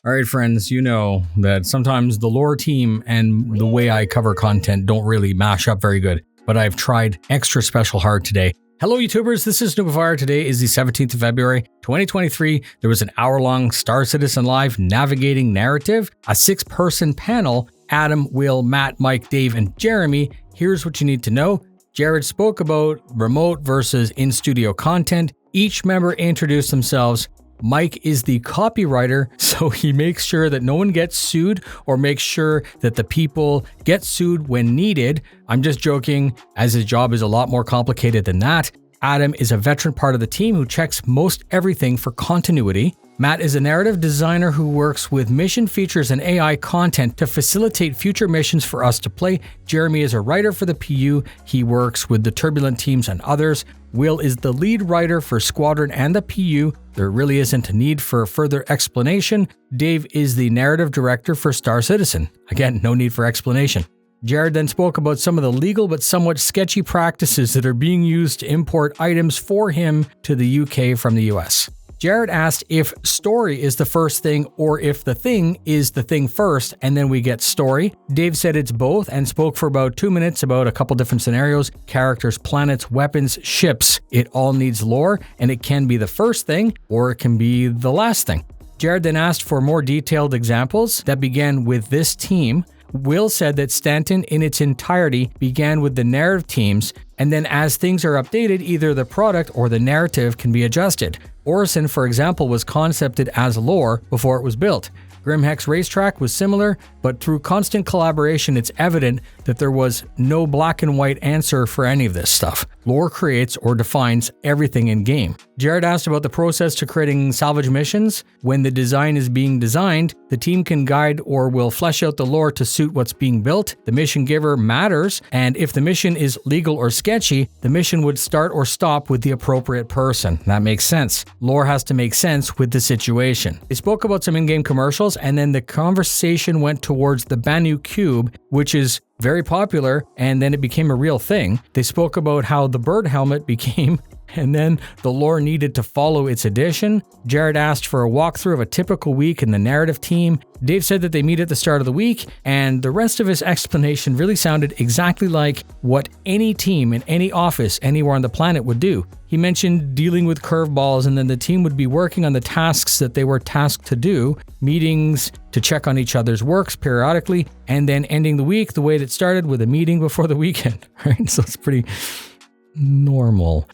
All right, friends, you know that sometimes the lore team and the way I cover content don't really mash up very good, but I've tried extra special hard today. Hello, YouTubers. This is noobifier. Today is the 17th of February, 2023. There was an hour-long Star Citizen Live navigating narrative, a 6-person panel, Adam, Will, Matt, Mike, Dave, and Jeremy. Here's what you need to know. Jared spoke about remote versus in-studio content. Each member introduced themselves. Mike is the copywriter, so he makes sure that no one gets sued or makes sure that the people get sued when needed. I'm just joking, as his job is a lot more complicated than that. Adam is a veteran part of the team who checks most everything for continuity. Matt is a narrative designer who works with mission features and AI content to facilitate future missions for us to play. Jeremy is a writer for the PU. He works with the Turbulent teams and others. Will is the lead writer for Squadron and the PU. There really isn't a need for further explanation. Dave is the narrative director for Star Citizen. Again, no need for explanation. Jared then spoke about some of the legal but somewhat sketchy practices that are being used to import items for him to the UK from the US. Jared asked if story is the first thing or if the thing is the thing first, and then we get story. Dave said it's both and spoke for about 2 minutes about a couple different scenarios, characters, planets, weapons, ships. It all needs lore, and it can be the first thing or it can be the last thing. Jared then asked for more detailed examples that began with this team. Will said that Stanton in its entirety began with the narrative teams, and then as things are updated, either the product or the narrative can be adjusted. Orison, for example, was concepted as lore before it was built. Grimhex Racetrack was similar, but through constant collaboration, it's evident that there was no black and white answer for any of this stuff. Lore creates or defines everything in game. Jared asked about the process to creating salvage missions. When the design is being designed, the team can guide or will flesh out the lore to suit what's being built. The mission giver matters, and if the mission is legal or sketchy, the mission would start or stop with the appropriate person. That makes sense. Lore has to make sense with the situation. They spoke about some in-game commercials, and then the conversation went towards the Banu Cube, which is very popular, and then it became a real thing. They spoke about how the bird helmet became, and then the lore needed to follow its addition. Jared asked for a walkthrough of a typical week in the narrative team. Dave said that they meet at the start of the week, and the rest of his explanation really sounded exactly like what any team in any office anywhere on the planet would do. He mentioned dealing with curveballs, and then the team would be working on the tasks that they were tasked to do, meetings to check on each other's works periodically, and then ending the week the way that started with a meeting before the weekend, right? So it's pretty normal.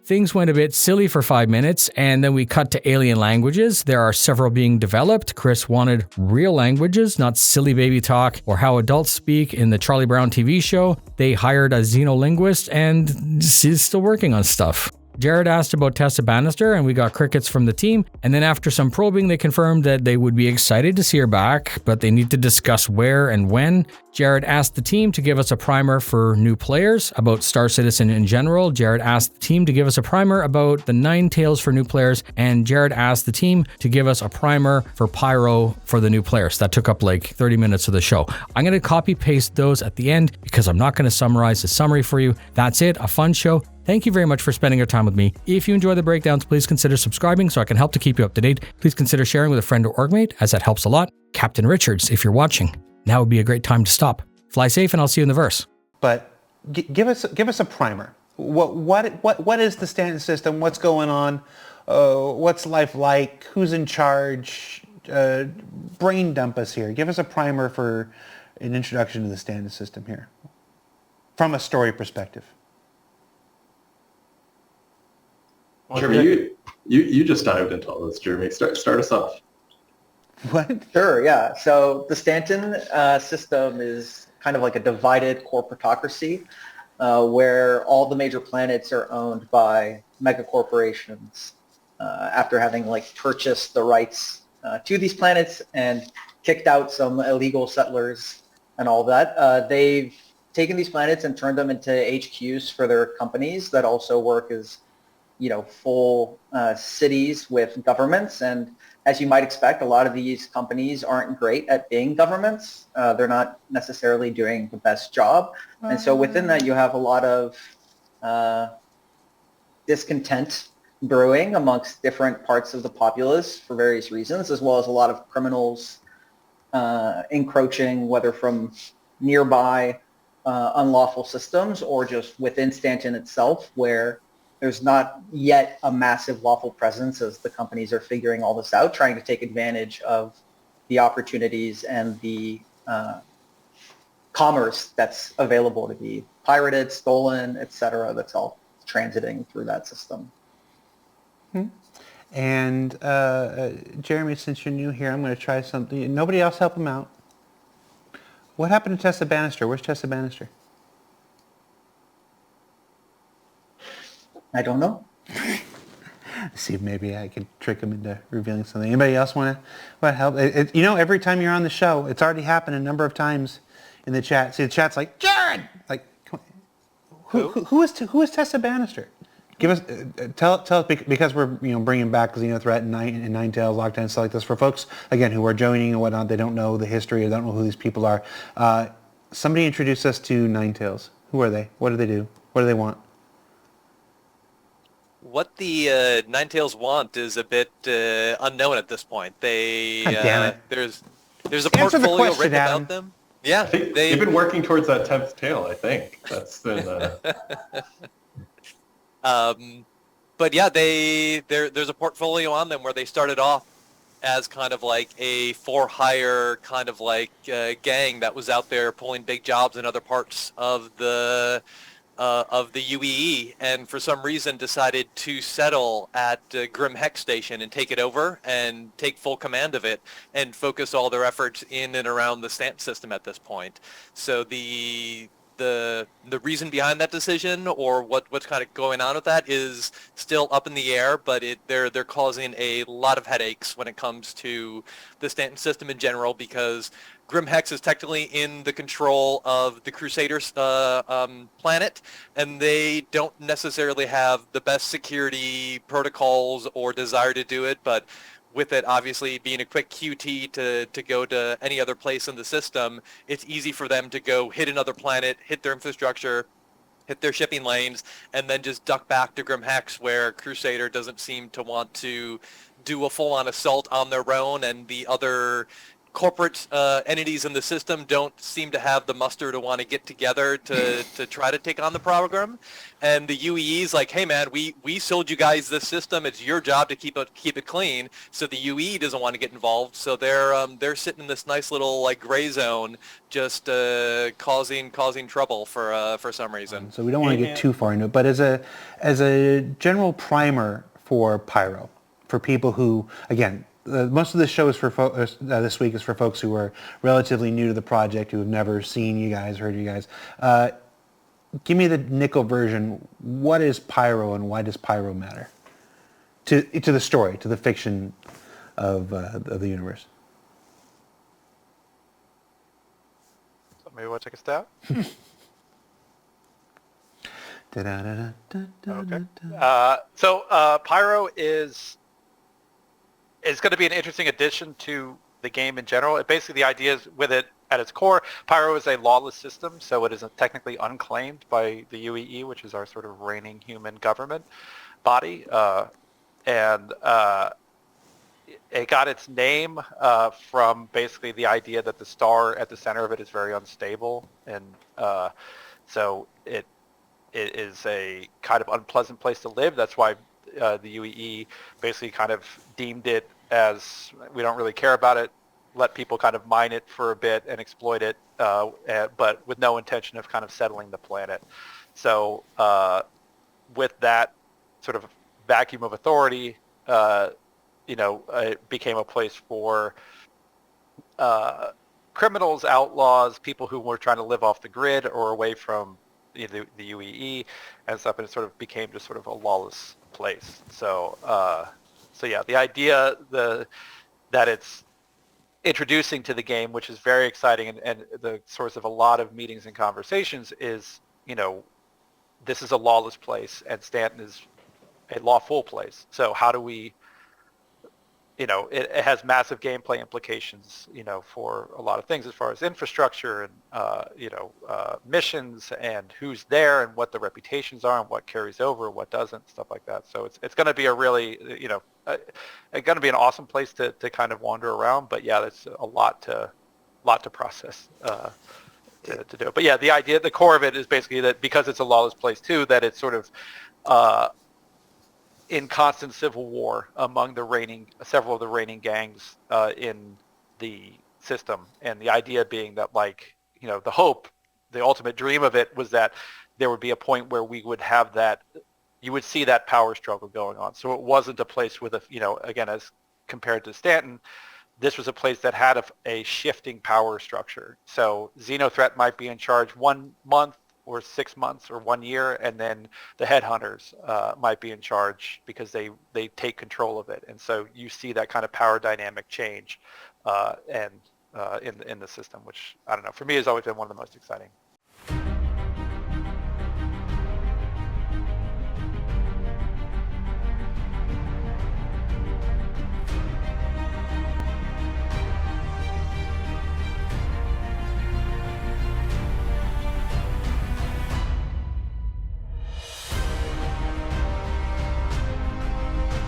Things went a bit silly for 5 minutes, and then we cut to alien languages. There are several being developed. Chris wanted real languages, not silly baby talk or how adults speak in the Charlie Brown TV show. They hired a xenolinguist and is still working on stuff. Jared asked about Tessa Bannister, and we got crickets from the team. And then after some probing, they confirmed that they would be excited to see her back, but they need to discuss where and when. Jared asked the team to give us a primer for new players about Star Citizen in general. Jared asked the team to give us a primer about the 9 Tails for new players, and Jared asked the team to give us a primer for Pyro for the new players. That took up like 30 minutes of the show. I'm going to copy paste those at the end because I'm not going to summarize the summary for you. That's it, a fun show. Thank you very much for spending your time with me. If you enjoy the breakdowns, please consider subscribing so I can help to keep you up to date. Please consider sharing with a friend or orgmate, as that helps a lot. Captain Richards, if you're watching, now would be a great time to stop. Fly safe, and I'll see you in the verse. But give us a primer. What is the Stanton system? What's going on? What's life like? Who's in charge? Brain dump us here. Give us a primer for an introduction to the Stanton system here, from a story perspective. Jeremy, you just dived into all this, Jeremy. Start us off. What? Sure, yeah. So the Stanton system is kind of like a divided corporatocracy where all the major planets are owned by mega corporations after having purchased the rights to these planets and kicked out some illegal settlers and all that. They've taken these planets and turned them into HQs for their companies that also work as full cities with governments. And as you might expect, a lot of these companies aren't great at being governments. They're not necessarily doing the best job. And so within that, you have a lot of discontent brewing amongst different parts of the populace for various reasons, as well as a lot of criminals encroaching, whether from nearby unlawful systems or just within Stanton itself, where there's not yet a massive lawful presence as the companies are figuring all this out, trying to take advantage of the opportunities and the commerce that's available to be pirated, stolen, etc. That's all transiting through that system. And Jeremy, since you're new here, I'm going to try something. Nobody else help him out. What happened to Tessa Bannister? Where's Tessa Bannister? I don't know. See if maybe I could trick him into revealing something. Anybody else want to help? Every time you're on the show, it's already happened a number of times in the chat. See, the chat's like, Jared! Like, who is Tessa Bannister? Give us, tell us, because we're bringing back Xenothreat and Ninetales, Lockdown, and stuff like this. For folks, again, who are joining and whatnot, they don't know the history or don't know who these people are. Somebody introduce us to Ninetales. Who are they? What do they do? What do they want? What the Ninetales want is a bit unknown at this point. They God damn it. There's a Answer the portfolio question, written Adam. about them. Yeah, I think they've been working towards that 10th tail, I think. That's been... But yeah, there's a portfolio on them where they started off as kind of like a for-hire kind of like gang that was out there pulling big jobs in other parts of the UEE, and for some reason decided to settle at Grim Hex Station and take it over and take full command of it and focus all their efforts in and around the Stanton system at this point. So the reason behind that decision, or what's kind of going on with that, is still up in the air, but they're causing a lot of headaches when it comes to the Stanton system in general, because Grim Hex is technically in the control of the Crusaders planet, and they don't necessarily have the best security protocols or desire to do it, but with it obviously being a quick QT to go to any other place in the system, it's easy for them to go hit another planet, hit their infrastructure, hit their shipping lanes, and then just duck back to Grim Hex, where Crusader doesn't seem to want to do a full-on assault on their own, and the other corporate entities in the system don't seem to have the muster to want to get together to try to take on the program. And the UEE's like, hey man, we sold you guys this system. It's your job to keep it clean. So the UEE doesn't want to get involved. So they're sitting in this nice little like gray zone, just causing trouble for some reason. So we don't want to get too far into it, but as a general primer for Pyro, for people who, again, most of the show is for this week is for folks who are relatively new to the project, who have never seen you guys, heard you guys. Give me the nickel version. What is Pyro, and why does Pyro matter to the story, to the fiction of the universe? Somebody want to take a stab? Okay. So Pyro is going to be an interesting addition to the game in general. Basically, the idea is, with it at its core, Pyro is a lawless system, so it is technically unclaimed by the UEE, which is our sort of reigning human government body. And it got its name from basically the idea that the star at the center of it is very unstable, and so it is a kind of unpleasant place to live. That's why the UEE basically kind of deemed it as, we don't really care about it, let people kind of mine it for a bit and exploit it, but with no intention of kind of settling the planet. So with that sort of vacuum of authority, it became a place for criminals, outlaws, people who were trying to live off the grid or away from the UEE and stuff, and it sort of became just sort of a lawless place. So yeah, the idea that it's introducing to the game, which is very exciting and the source of a lot of meetings and conversations, is, this is a lawless place and Stanton is a lawful place. So how do we it has massive gameplay implications, for a lot of things as far as infrastructure and, missions and who's there and what the reputations are and what carries over, what doesn't, stuff like that. So it's going to be a really, it's going to be an awesome place to kind of wander around. But yeah, that's a lot to process to do. But yeah, the core of it is basically that because it's a lawless place too, that it's sort of in constant civil war among several of the reigning gangs in the system. And the idea being that, like, the hope, the ultimate dream of it was that there would be a point where we would have that, you would see that power struggle going on. So it wasn't a place with again, as compared to Stanton, this was a place that had a shifting power structure. So Xenothreat might be in charge 1 month or 6 months or 1 year, and then the headhunters might be in charge because they take control of it. And so you see that kind of power dynamic change in the system, which, I don't know, for me has always been one of the most exciting